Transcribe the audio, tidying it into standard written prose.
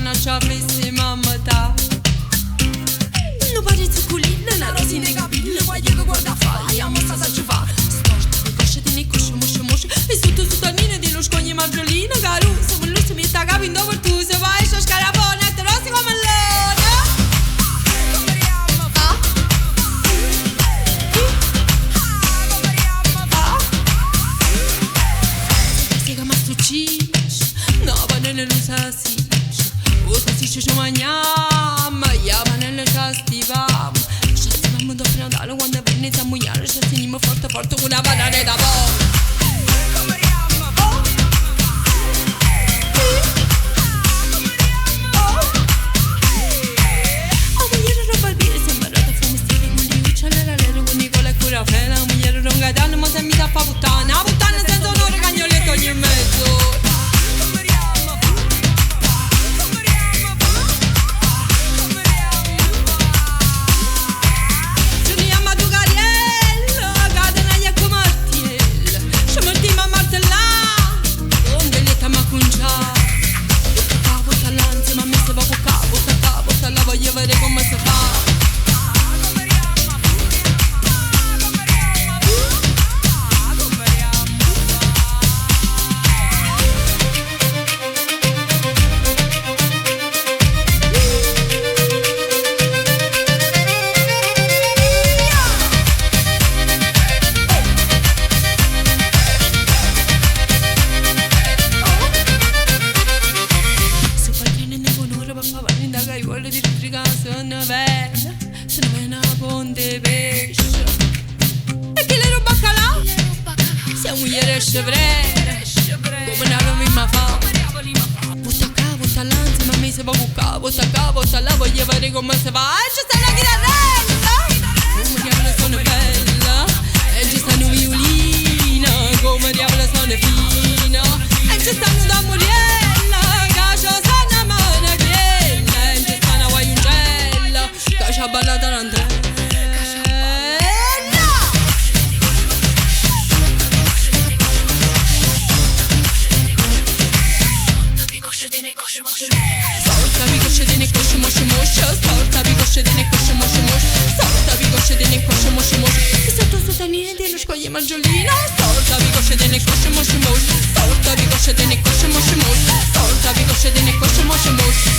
na ciavissima metà. Non pare zuccolina, una rosa innegabile, voglio che guarda fai, a mossa sa ci fa. Storta, mi cosce di ne cosce, musce, musce, e sotto al mine di lo scogli margiolina, caruso, ma lui si mette a capo in dove tu se vai, c'è scarabone, te rossi come lona. No, panele non sa si o sa si ci mangiamo, ya panele sa stivam. Ci stiamo da Natale quando venne a mugliare, ci stiamo forte forte con una banana da bo. Ma se mi dà fa puttana, puttana senza onore, cagnoletto ogni mezzo. Se non è una ponte pesce e chi le ruba calà se un ieri scevrere come una rovina fa butta qua, butta là, insieme a me se va bucca butta qua, butta là, voglio vedere come si va e ci sta la chitarrella come diavolo sono bella e ci sta un violino come diavolo sono fino e ci stanno da muriella che ci sta una mano chiella e ci sta una guaiungella che ci ha ballato l'andrella. Sorta vi cosce di ne cosce mosce mosce, sorta vi cosce di ne cosce mosce mosce, sorta vi cosce di ne cosce mosce mosce, e sotto sottanie di lo scoglie maggiolina, sorta vi cosce di ne cosce mosce mosce, sorta vi cosce di ne cosce mosce mosce, sorta vi cosce di ne cosce mosce mosce.